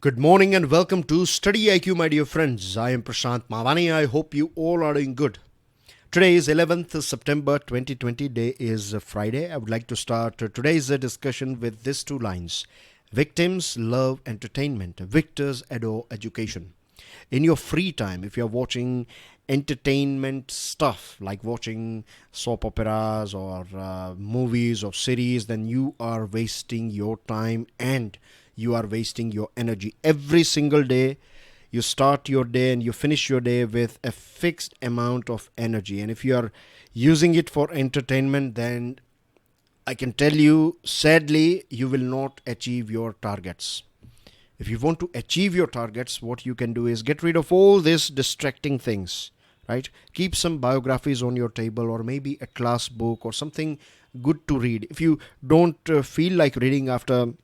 Good morning and welcome to StudyIQ, my dear friends. I am Prashant Mavani. I hope you all are doing good. Today is 11th September 2020. Day is Friday. I would like to start today's discussion with these two lines. Victims love entertainment. Victors adore education. In your free time, if you're watching entertainment stuff like watching soap operas or movies or series, then you are wasting your time and you are wasting your energy. Every single day you start your day and you finish your day with a fixed amount of energy, and if you are using it for entertainment, then I can tell you sadly you will not achieve your targets. If you want to achieve your targets, what you can do is get rid of all these distracting things, right? Keep some biographies on your table, or maybe a class book or something good to read. If you don't feel like reading after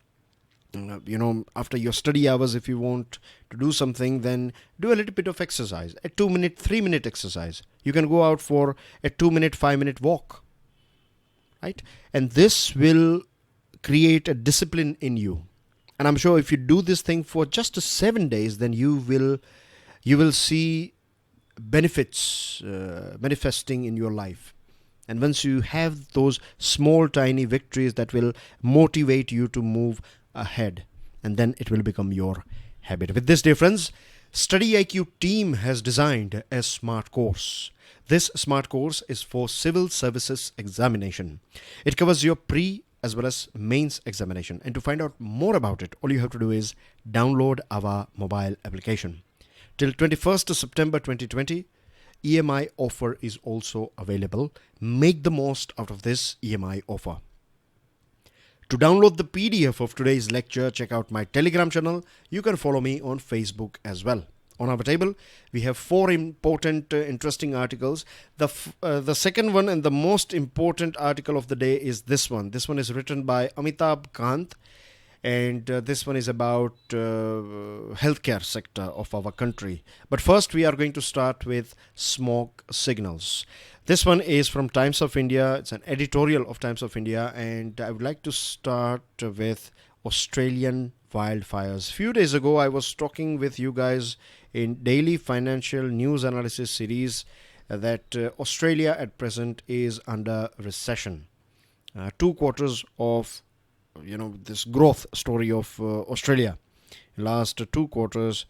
your study hours, if you want to do something, then do a little bit of exercise, a 2-minute, 3-minute exercise. You can go out for a 2-minute, 5-minute walk, right? And this will create a discipline in you. And I'm sure if you do this thing for just 7 days, then you will see benefits manifesting in your life. And once you have those small, tiny victories, that will motivate you to move ahead, and then it will become your habit. With this, dear friends, StudyIQ team has designed a smart course. This smart course is for Civil Services Examination. It covers your pre as well as mains examination. And to find out more about it, all you have to do is download our mobile application. Till 21st September 2020, EMI offer is also available. Make the most out of this EMI offer. To download the PDF of today's lecture, check out my Telegram channel. You can follow me on Facebook as well. On our table, we have 4 important, interesting articles. The second one and the most important article of the day is this one. This one is written by Amitabh Kant, and this one is about healthcare sector of our country. But first, we are going to start with smoke signals. This one is from Times of India. It's an editorial of Times of India, and I would like to start with Australian wildfires. Few days ago, I was talking with you guys in daily financial news analysis series that Australia at present is under recession. 2 quarters of this growth story of Australia, last 2 quarters,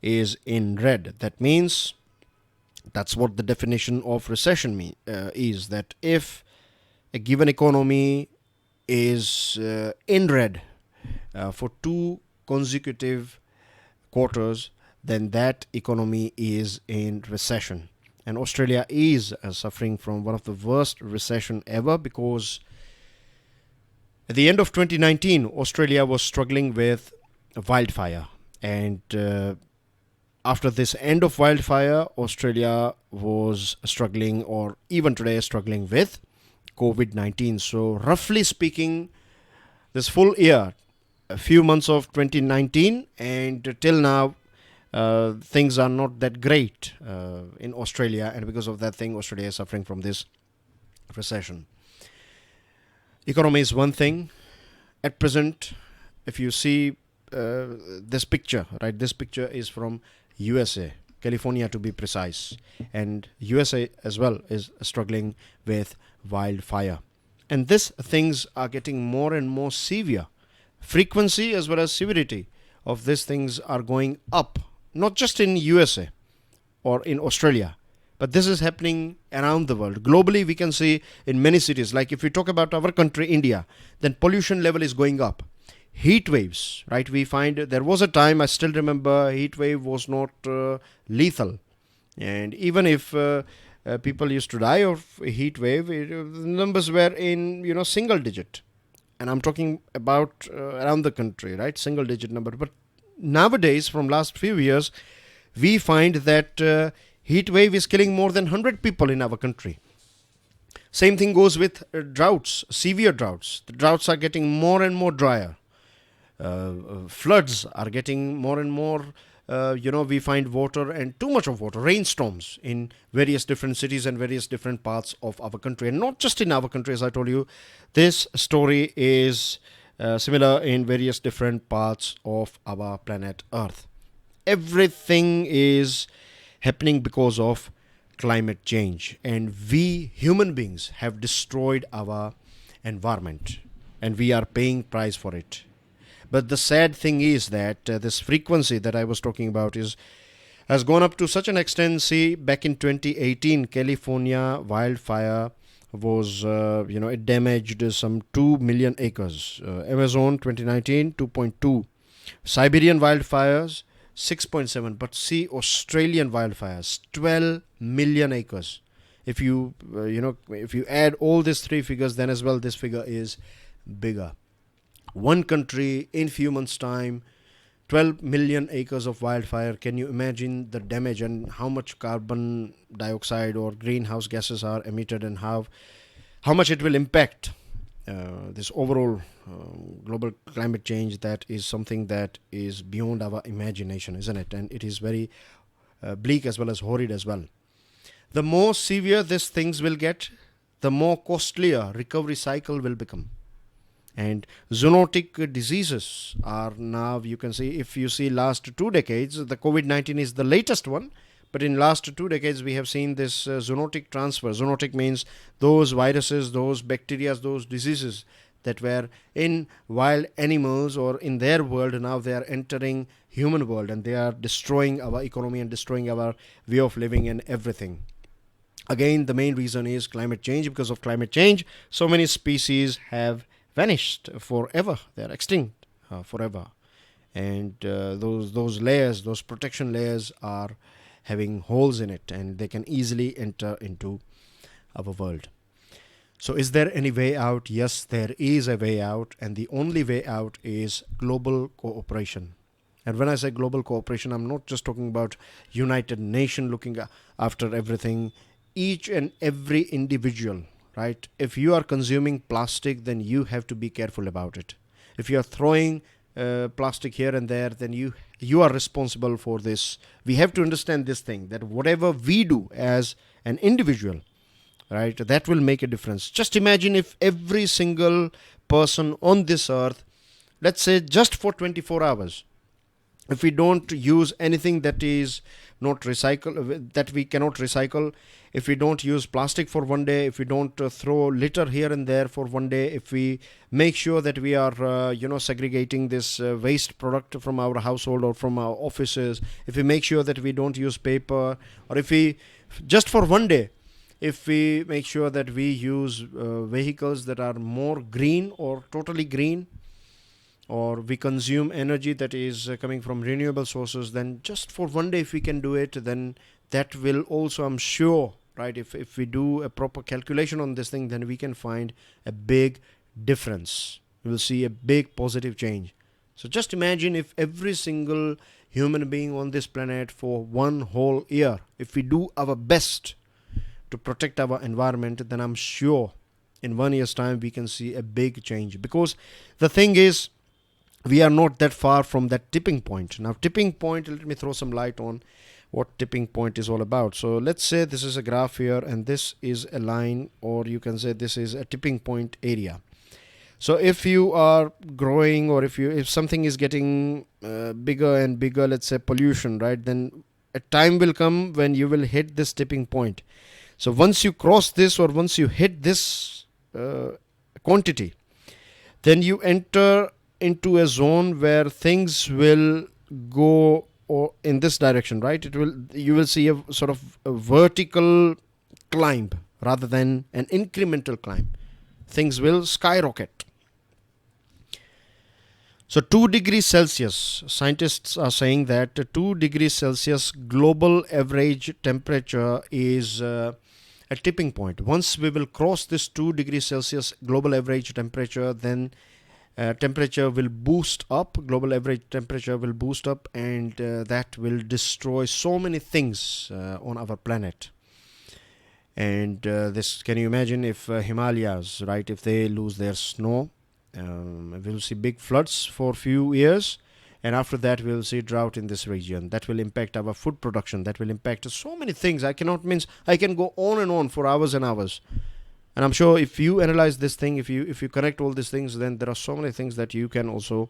is in red. That means that's what the definition of recession is, that if a given economy is in red for 2 consecutive quarters, then that economy is in recession. And Australia is suffering from one of the worst recession ever, because at the end of 2019, Australia was struggling with wildfire. And after this end of wildfire, Australia was struggling, or even today struggling, with COVID-19. So roughly speaking, this full year, a few months of 2019 and till now, things are not that great in Australia. And because of that thing, Australia is suffering from this recession. Economy is one thing. At present, if you see this picture, right? This picture is from USA, California to be precise. And USA as well is struggling with wildfire. And these things are getting more and more severe. Frequency as well as severity of these things are going up, not just in USA or in Australia, but this is happening around the world. Globally, we can see in many cities, like if we talk about our country, India, then pollution level is going up. Heat waves, right? We find there was a time, I still remember, heat wave was not lethal. And even if people used to die of a heat wave, the numbers were in, single digit. And I'm talking about around the country, right? Single digit number. But nowadays, from last few years, we find that heat wave is killing more than 100 people in our country. Same thing goes with droughts, severe droughts. The droughts are getting more and more drier. Floods are getting more and more, we find water and too much of water, rainstorms in various different cities and various different parts of our country. And not just in our country, as I told you, this story is similar in various different parts of our planet Earth. Everything is happening because of climate change, and we human beings have destroyed our environment, and we are paying price for it. But the sad thing is that this frequency that I was talking about has gone up to such an extent. See, back in 2018, California wildfire was, it damaged some 2 million acres. Amazon 2019, 2.2. Siberian wildfires, 6.7. But see, Australian wildfires, 12 million acres. If you, if you add all these three figures, then as well, this figure is bigger. One country in few months' time, 12 million acres of wildfire. Can you imagine the damage and how much carbon dioxide or greenhouse gases are emitted, and how much it will impact this overall global climate change? That is something that is beyond our imagination, isn't it? And it is very bleak as well as horrid as well. The more severe these things will get, the more costlier recovery cycle will become. And zoonotic diseases are now, you can see, if you see last 2 decades, the COVID-19 is the latest one, but in last 2 decades we have seen this zoonotic transfer. Zoonotic means those viruses, those bacteria, those diseases that were in wild animals or in their world, now they are entering human world, and they are destroying our economy and destroying our way of living and everything. Again, the main reason is climate change. Because of climate change, so many species have vanished forever. They are extinct forever, and those layers, those protection layers, are having holes in it, and they can easily enter into our world. So is there any way out? Yes, there is a way out, and the only way out is global cooperation. And when I say global cooperation, I'm not just talking about United Nations looking after everything. Each and every individual, right? If you are consuming plastic, then you have to be careful about it. If you are throwing plastic here and there, then you are responsible for this. We have to understand this thing, that whatever we do as an individual, right, that will make a difference. Just imagine if every single person on this earth, let's say just for 24 hours, if we don't use anything that is not recycle, that we cannot recycle, if we don't use plastic for one day, if we don't throw litter here and there for one day, if we make sure that we are segregating this waste product from our household or from our offices, if we make sure that we don't use paper, or if we just for one day, if we make sure that we use vehicles that are more green or totally green, or we consume energy that is coming from renewable sources, then just for one day if we can do it, then that will also, I'm sure, right, if we do a proper calculation on this thing, then we can find a big difference. We will see a big positive change. So just imagine if every single human being on this planet for one whole year, if we do our best to protect our environment, then I'm sure in 1 year's time we can see a big change. Because the thing is, we are not that far from that tipping point. Now, tipping point, let me throw some light on what tipping point is all about. So let's say this is a graph here, and this is a line, or you can say this is a tipping point area. So if you are growing, or if something is getting bigger and bigger, let's say pollution, right, then a time will come when you will hit this tipping point. So once you cross this, or once you hit this quantity, then you enter into a zone where things will go or in this direction, right? You will see a sort of a vertical climb rather than an incremental climb. Things will skyrocket. So 2 degrees Celsius, scientists are saying that 2 degrees Celsius global average temperature is a tipping point. Once we will cross this 2 degrees Celsius global average temperature, then temperature will boost up, global average temperature will boost up, and that will destroy so many things on our planet. And this, can you imagine if Himalayas, right, if they lose their snow, we'll see big floods for a few years, and after that we'll see drought in this region. That will impact our food production, that will impact so many things. I can go on and on for hours and hours. And I'm sure if you analyze this thing, if you connect all these things, then there are so many things that you can also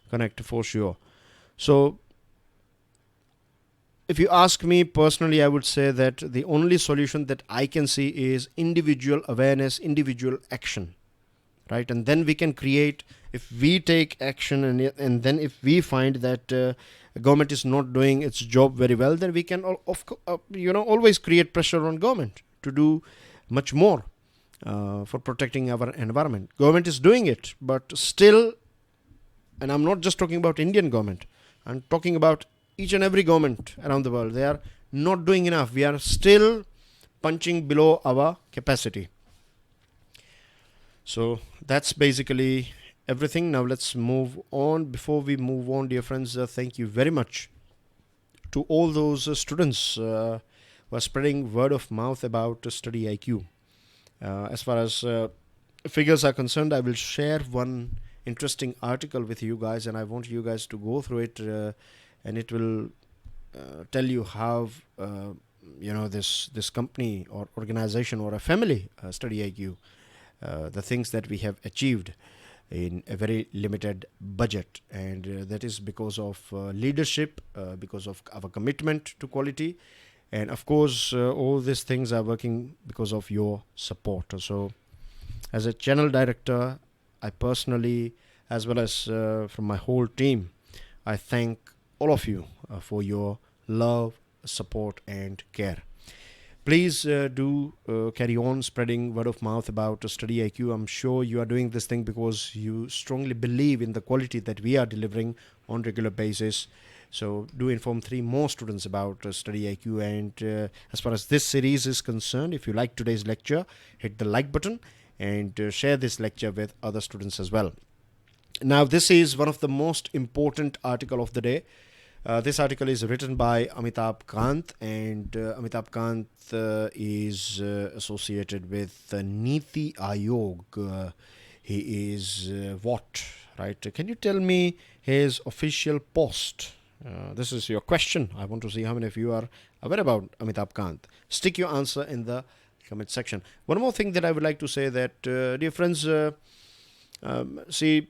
connect for sure. So if you ask me personally, I would say that the only solution that I can see is individual awareness, individual action, right? And then we can create, if we take action, and then if we find that government is not doing its job very well, then we can always create pressure on government to do much more for protecting our environment. Government is doing it, but still, and I'm not just talking about Indian government, I'm talking about each and every government around the world. They are not doing enough. We are still punching below our capacity. So that's basically everything. Now let's move on. Before we move on, dear friends, thank you very much to all those students who are spreading word of mouth about StudyIQ. As far as figures are concerned, I will share one interesting article with you guys, and I want you guys to go through it, and it will tell you how this company or organization or a family, StudyIQ, the things that we have achieved in a very limited budget, and that is because of leadership, because of our commitment to quality, and of course all these things are working because of your support. So as a channel director, I personally, as well as from my whole team, I thank all of you for your love, support and care. Please do carry on spreading word of mouth about StudyIQ. I'm sure you are doing this thing because you strongly believe in the quality that we are delivering on regular basis. So do inform 3 more students about StudyIQ. And as far as this series is concerned, if you like today's lecture, hit the like button and share this lecture with other students as well. Now, this is one of the most important article of the day. This article is written by Amitabh Kant, and Amitabh Kant is associated with Niti Aayog. He is what, right? Can you tell me his official post? This is your question. I want to see how many of you are aware about Amitabh Kant. Stick your answer in the comment section. One more thing that I would like to say that, dear friends, see,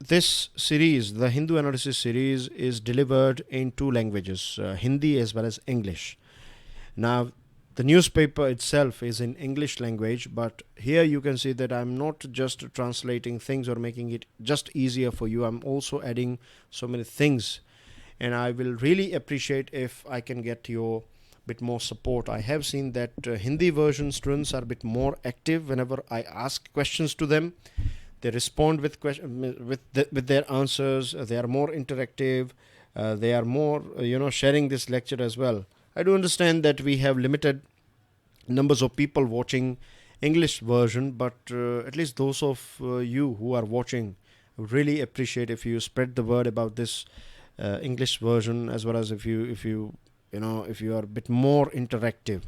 this series, the Hindu analysis series, is delivered in 2 languages, Hindi as well as English. Now, the newspaper itself is in English language, but here you can see that I'm not just translating things or making it just easier for you. I'm also adding so many things, and I will really appreciate if I can get your bit more support. I have seen that Hindi version students are a bit more active whenever I ask questions to them. They respond with their answers. They are more interactive. They are more, sharing this lecture as well. I do understand that we have limited numbers of people watching English version, but at least those of you who are watching, I would really appreciate if you spread the word about this English version, as well as if you are a bit more interactive.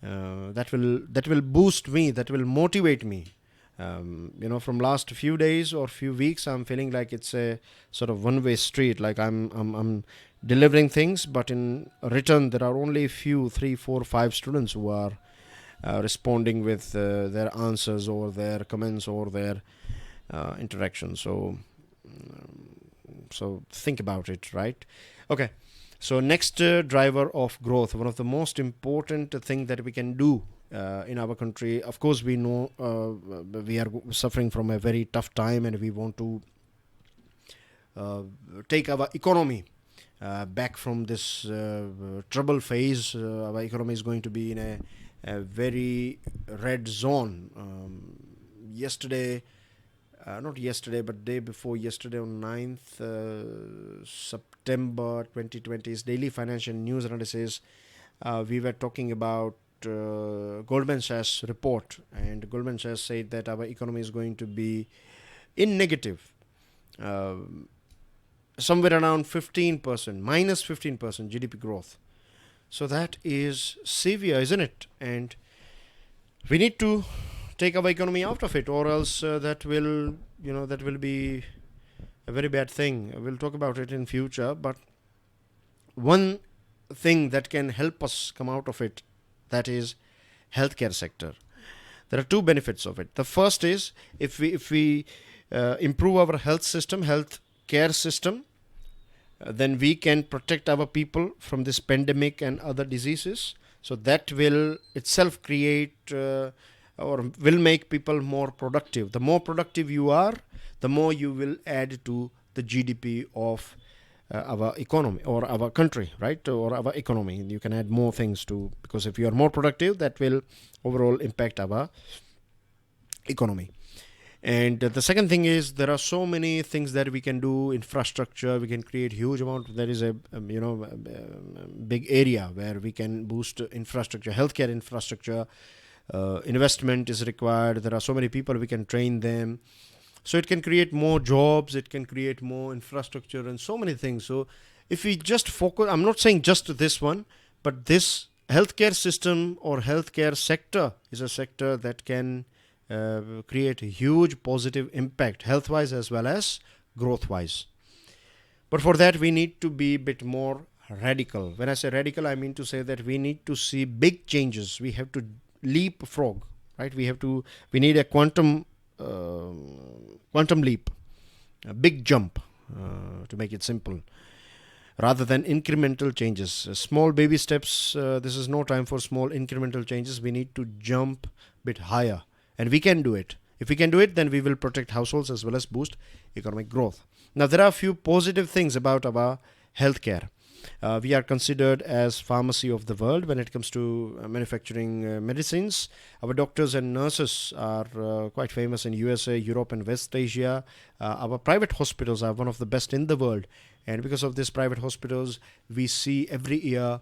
That will boost me. That will motivate me. From last few days or few weeks, I'm feeling like it's a sort of one-way street. Like I'm delivering things, but in return, there are only a few, 3, 4, 5 students who are responding with their answers or their comments or their interactions. So think about it, right? Okay. So next driver of growth, one of the most important thing that we can do in our country. Of course, we know we are suffering from a very tough time, and we want to take our economy back from this trouble phase. Our economy is going to be in a very red zone. Not yesterday, but day before yesterday, on 9th September 2020's Daily Financial News Analysis, we were talking about Goldman Sachs report, and Goldman Sachs said that our economy is going to be in negative, somewhere around 15%, minus 15% GDP growth. So that is severe, isn't it? And we need to take our economy out of it, or else that will be a very bad thing. We'll talk about it in future, but one thing that can help us come out of it, that is healthcare sector. There are two benefits of it. The first is if we improve our health system, health care system, then we can protect our people from this pandemic and other diseases. So that will itself create or will make people more productive. The more productive you are, the more you will add to the GDP of our economy or our country, right? Or our economy. You can add more things to, because if you are more productive, that will overall impact our economy. And the second thing is there are so many things that we can do. Infrastructure, we can create huge amount. There is a big area where we can boost infrastructure, healthcare infrastructure. Investment is required. There are so many people, we can train them. So it can create more jobs, it can create more infrastructure and so many things. So if we just focus, I'm not saying just this one, but this healthcare system or healthcare sector is a sector that can create a huge positive impact health-wise as well as growth-wise. But for that we need to be a bit more radical. When I say radical, I mean to say that we need to see big changes. We have to leapfrog, right? We need a quantum leap, a big jump, to make it simple, rather than incremental changes. Small baby steps. This is no time for small incremental changes. We need to jump a bit higher. And we can do it. If we can do it, then we will protect households as well as boost economic growth. Now, there are a few positive things about our healthcare. We are considered as pharmacy of the world when it comes to manufacturing medicines. Our doctors and nurses are quite famous in USA, Europe and West Asia. Our private hospitals are one of the best in the world. And because of these private hospitals, we see every year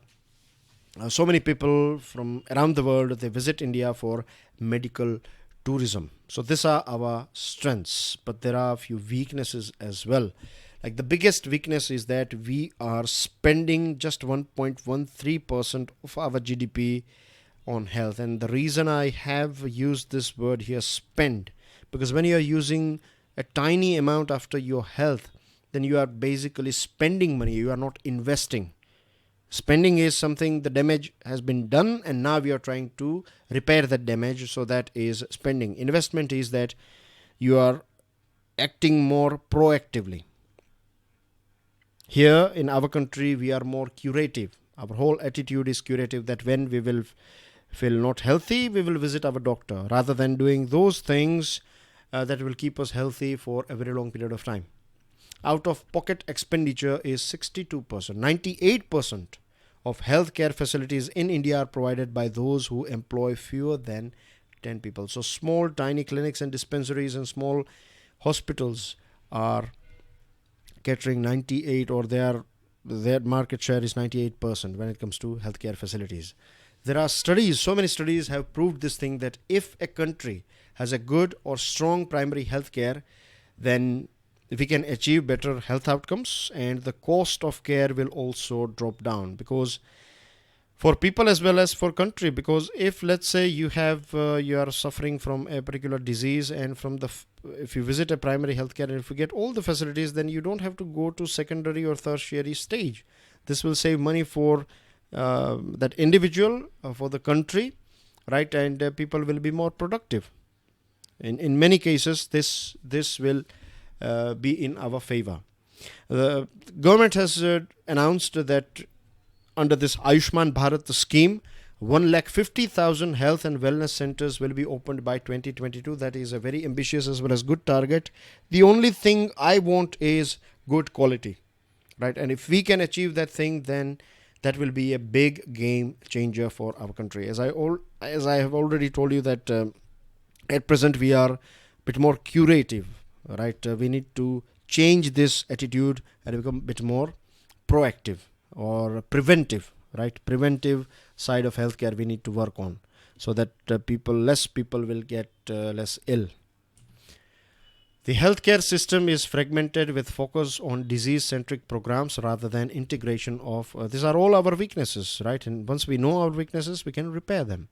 so many people from around the world, they visit India for medical tourism. So these are our strengths, but there are a few weaknesses as well. Like the biggest weakness is that we are spending just 1.13% of our GDP on health. And the reason I have used this word here, spend, because when you are using a tiny amount after your health, then you are basically spending money. You are not investing. Spending is something, the damage has been done and now we are trying to repair that damage. So that is spending. Investment is that you are acting more proactively. Here in our country, we are more curative. Our whole attitude is curative, that when we will feel not healthy, we will visit our doctor, rather than doing those things that will keep us healthy for a very long period of time. Out of pocket expenditure is 62%. 98% of healthcare facilities in India are provided by those who employ fewer than 10 people. So small, tiny clinics and dispensaries and small hospitals are catering 98, or their market share is 98% when it comes to healthcare facilities. There are studies, so many studies have proved this thing, that if a country has a good or strong primary healthcare, then we can achieve better health outcomes, and the cost of care will also drop down, because for people as well as for country. Because if, let's say, you are suffering from a particular disease, and if you visit a primary healthcare and if you get all the facilities, then you don't have to go to secondary or tertiary stage. This will save money for that individual, for the country, right? And people will be more productive. In many cases, this will be in our favor. The government has announced that under this Ayushman Bharat scheme, 150,000 health and wellness centers will be opened by 2022. That is a very ambitious as well as good target. The only thing I want is good quality, right? And if we can achieve that thing, then that will be a big game changer for our country. As I have already told you that at present we are a bit more curative, right? We need to change this attitude and become a bit more proactive or preventive, right? Preventive side of healthcare we need to work on, so that less people will get less ill. The healthcare system is fragmented with focus on disease-centric programs rather than integration of. These are all our weaknesses, right? And once we know our weaknesses, we can repair them.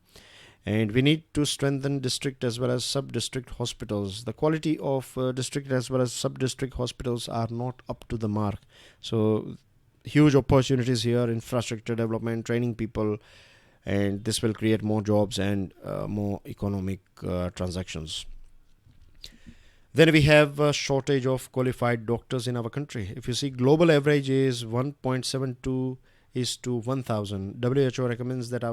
And we need to strengthen district as well as sub-district hospitals. The quality of district as well as sub-district hospitals are not up to the mark. So huge opportunities here, infrastructure development, training people, and this will create more jobs and more economic transactions. Then we have a shortage of qualified doctors in our country. If you see, global average is 1.72 is to 1,000. WHO recommends that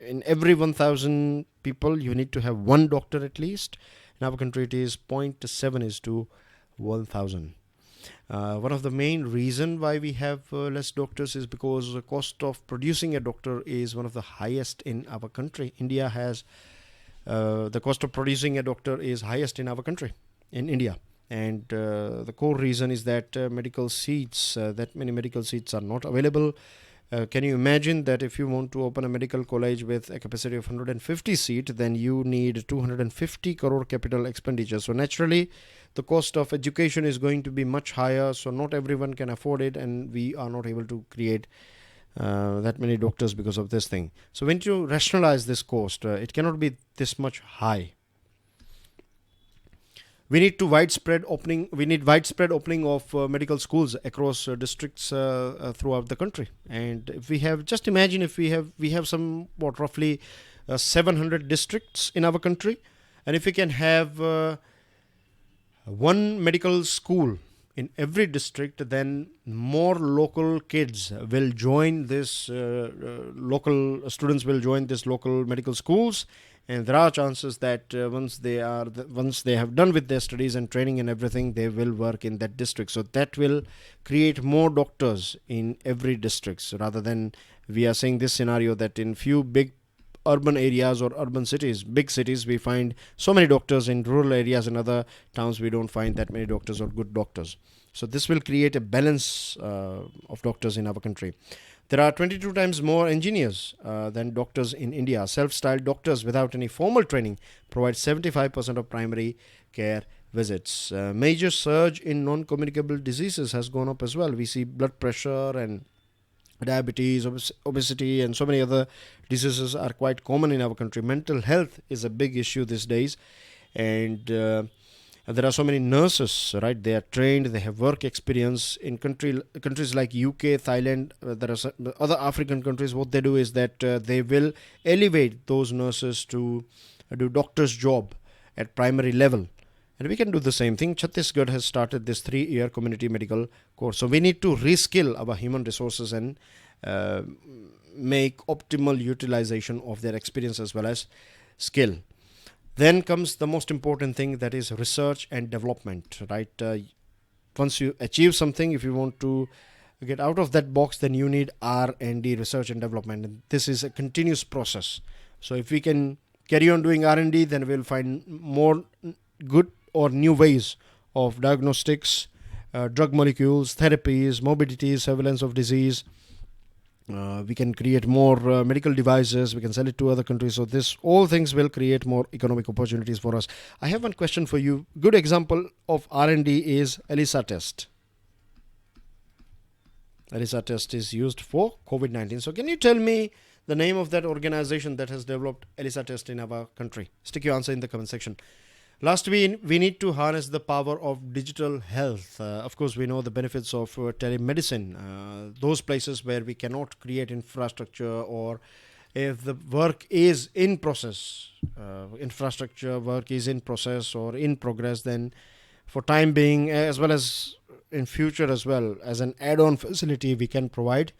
in every 1,000 people, you need to have one doctor at least. In our country, it is 0.7 is to 1,000. One of the main reason why we have less doctors is because the cost of producing a doctor is one of the highest in our country. India has the cost of producing a doctor is highest in our country, in India. And the core reason is that medical seats, that many medical seats are not available. Can you imagine that if you want to open a medical college with a capacity of 150 seats, then you need 250 crore capital expenditure. So naturally, the cost of education is going to be much higher. So not everyone can afford it, and we are not able to create that many doctors because of this thing. So when you rationalize this cost, it cannot be this much high. We need widespread opening of medical schools across districts throughout the country. And if we have, just imagine if we have some roughly 700 districts in our country, and if we can have one medical school in every district, then more local kids will join this, local students will join this local medical schools, and there are chances that once they have done with their studies and training and everything, they will work in that district. So that will create more doctors in every district. So rather than we are saying this scenario that in few big urban areas or urban cities, big cities, we find so many doctors. In rural areas and other towns, we don't find that many doctors or good doctors. So this will create a balance of doctors in our country. There are 22 times more engineers than doctors in India. Self-styled doctors without any formal training provide 75% of primary care visits. Major surge in non-communicable diseases has gone up as well. We see blood pressure and diabetes, obesity, and so many other diseases are quite common in our country. Mental health is a big issue these days, and there are so many nurses, right? They are trained, they have work experience in countries like UK, Thailand. There are other African countries. What they do is that they will elevate those nurses to do doctor's job at primary level. And we can do the same thing. Chhattisgarh has started this 3-year community medical course. So we need to reskill our human resources and make optimal utilization of their experience as well as skill. Then comes the most important thing, that is research and development, right? Once you achieve something, if you want to get out of that box, then you need R&D, research and development. And this is a continuous process. So if we can carry on doing R&D, then we'll find more good or new ways of diagnostics, drug molecules, therapies, morbidity, surveillance of disease. We can create more medical devices. We can sell it to other countries. So all things will create more economic opportunities for us. I have one question for you. Good example of R&D is ELISA test. ELISA test is used for COVID-19. So can you tell me the name of that organization that has developed ELISA test in our country? Stick your answer in the comment section. Last, we need to harness the power of digital health. Of course, we know the benefits of telemedicine. Those places where we cannot create infrastructure, or if the work is in process, infrastructure work is in process or in progress, then for time being, as well as in future as well, as an add-on facility, we can provide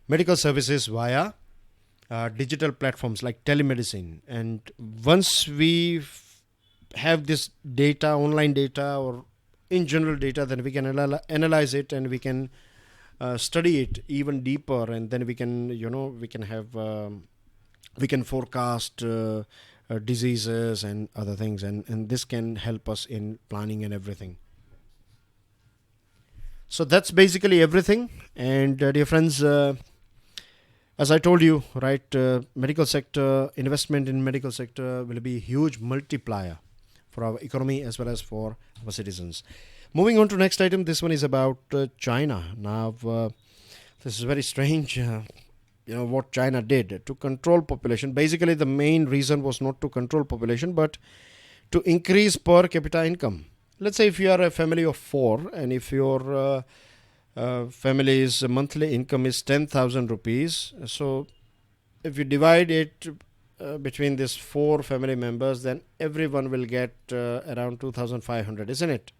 medical services via digital platforms like telemedicine. And once we have this data, online data or in general data, then we can analyze it, and we can study it even deeper, and then we can forecast diseases and other things, and this can help us in planning and everything. So that's basically everything. And dear friends, as I told you, right, medical sector, investment in medical sector will be a huge multiplier for our economy as well as for our citizens. Moving on to next item. This one is about China. Now, this is very strange. What China did to control population. Basically, the main reason was not to control population, but to increase per capita income. Let's say if you are a family of 4, and if your family's monthly income is 10,000 rupees, so if you divide it between these 4 family members, then everyone will get around 2,500, isn't it?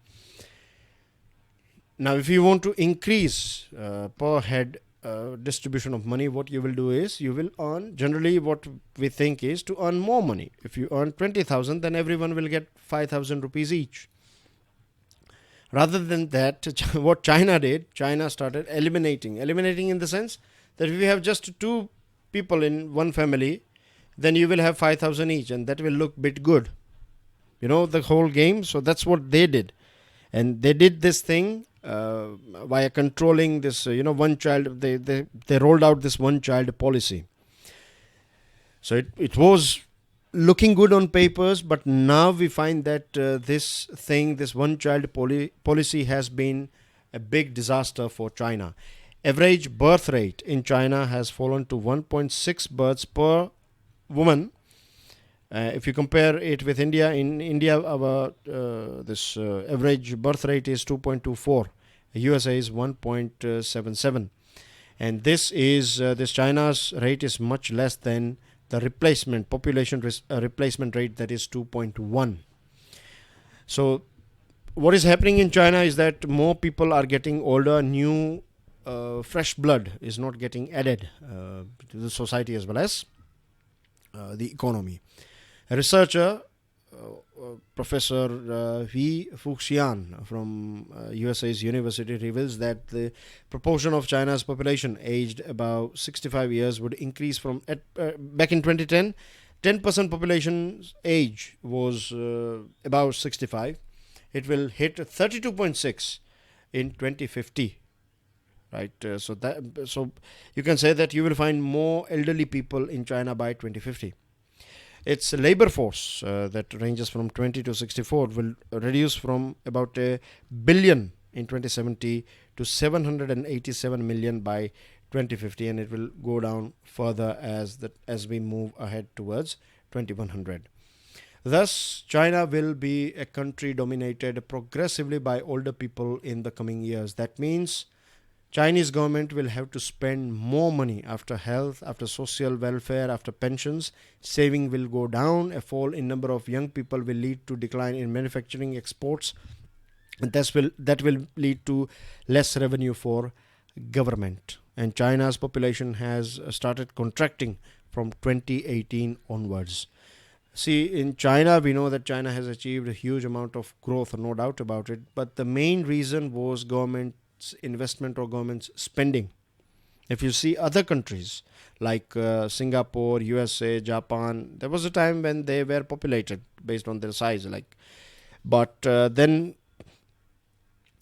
Now, if you want to increase per head distribution of money, what you will do is you will earn, generally what we think is to earn more money. If you earn 20,000, then everyone will get 5,000 rupees each. Rather than that, what China did, China started eliminating in the sense that if you have just 2 people in one family, then you will have 5,000 each, and that will look bit good. You know the whole game. So that's what they did, and they did this thing via controlling this, one child. They rolled out this one child policy. So it was looking good on papers, but now we find that this one child policy has been a big disaster for China. Average birth rate in China has fallen to 1.6 births per woman. If you compare it with India, in India our average birth rate is 2.24. USA is 1.77, and this China's rate is much less than the population replacement rate, that is 2.1. So what is happening in China is that more people are getting older, new fresh blood is not getting added to the society as well as the economy. A researcher, Professor Hui Fuxian from USA's university, reveals that the proportion of China's population aged above 65 years would increase from back in 2010. 10% population age was about 65. It will hit 32.6 in 2050. Right, so you can say that you will find more elderly people in China by 2050. Its labor force that ranges from 20 to 64 will reduce from about 1 billion in 2070 to 787 million by 2050, and it will go down further as we move ahead towards 2100. Thus, China will be a country dominated progressively by older people in the coming years. That means Chinese government will have to spend more money after health, after social welfare, after pensions. Saving will go down. A fall in number of young people will lead to decline in manufacturing exports, and that will lead to less revenue for government. And China's population has started contracting from 2018 onwards. See, in China, we know that China has achieved a huge amount of growth, no doubt about it. But the main reason was government's investment or government's spending. If you see other countries like Singapore, USA, Japan, there was a time when they were populated based on their size. But then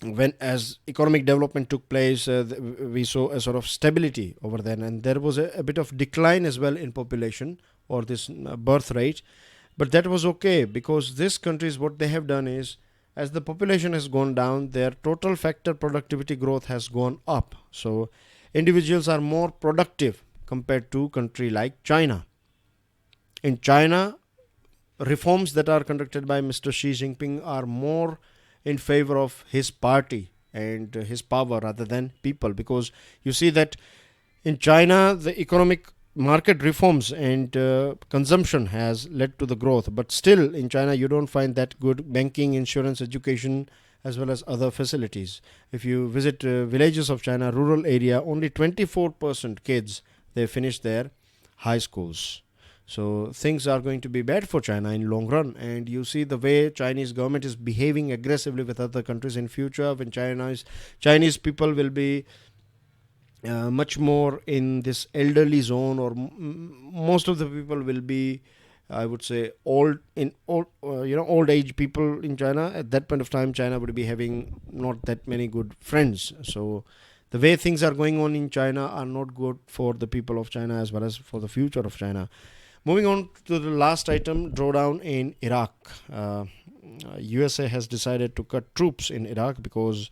when as economic development took place, we saw a sort of stability over then, and there was a bit of decline as well in population or this birth rate. But that was okay, because these countries, what they have done is, as the population has gone down, their total factor productivity growth has gone up. So individuals are more productive compared to a country like China. In China, reforms that are conducted by Mr. Xi Jinping are more in favor of his party and his power rather than people, because you see that in China, the economic market reforms and consumption has led to the growth, but still in China you don't find that good banking, insurance, education as well as other facilities. If you visit villages of China, rural area, only 24% kids, they finish their high schools. So things are going to be bad for China in long run, and you see the way Chinese government is behaving aggressively with other countries in future, when Chinese people will be much more in this elderly zone, or most of the people will be, I would say, old age people in China. At that point of time, China would be having not that many good friends. So the way things are going on in China are not good for the people of China as well as for the future of China. Moving on to the last item, drawdown in Iraq. USA has decided to cut troops in Iraq because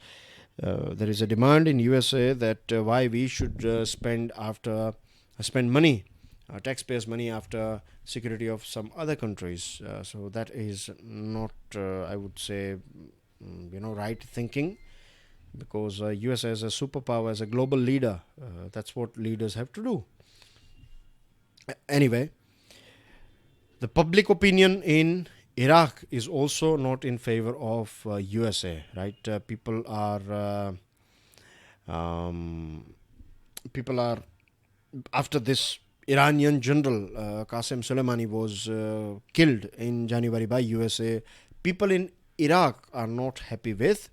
there is a demand in USA that why we should spend money, taxpayers' money, after security of some other countries. So that is not, I would say, right thinking, because USA as a superpower, as a global leader, that's what leaders have to do. Anyway, the public opinion in Iraq is also not in favor of USA, right? People are after this Iranian general Qasem Soleimani was killed in January by USA. People in Iraq are not happy with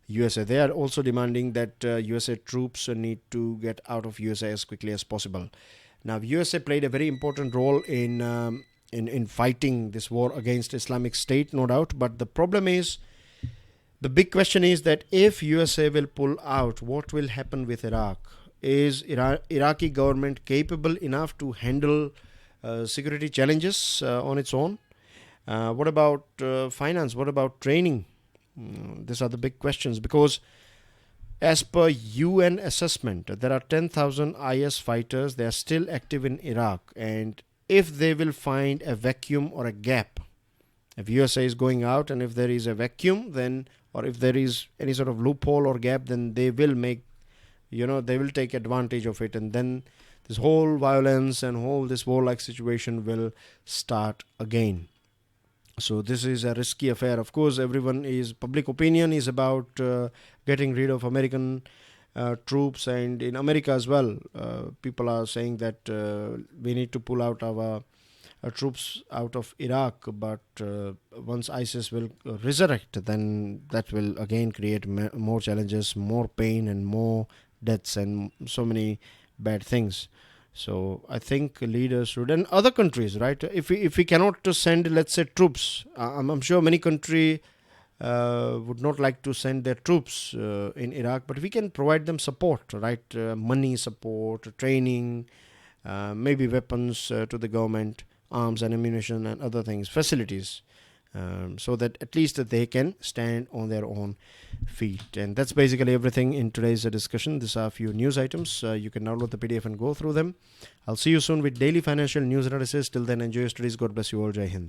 USA. They are also demanding that USA troops need to get out of USA as quickly as possible. Now, USA played a very important role in fighting this war against Islamic State, no doubt. But the problem is, the big question is that if USA will pull out, what will happen with Iraq? Is Iraqi government capable enough to handle security challenges on its own? What about finance? What about training? These are the big questions, because as per UN assessment, there are 10,000 IS fighters. They are still active in Iraq, and if they will find a vacuum or a gap, if USA is going out and if there is a vacuum, then, or if there is any sort of loophole or gap, then they will make, they will take advantage of it, and then this whole violence and whole this war-like situation will start again. So this is a risky affair. Of course, public opinion is about getting rid of American troops, and in America as well, people are saying that we need to pull out our troops out of Iraq, but once ISIS will resurrect, then that will again create more challenges, more pain, and more deaths, and so many bad things. So I think leaders should, and other countries, right? If we cannot send, let's say, troops, I'm sure many countries would not like to send their troops in Iraq, but we can provide them support, right? Money support, training, maybe weapons to the government, arms and ammunition and other things, facilities, so that at least that they can stand on their own feet. And that's basically everything in today's discussion. These are a few news items. You can download the PDF and go through them. I'll see you soon with daily financial news analysis. Till then, enjoy your studies. God bless you all. Jai Hind.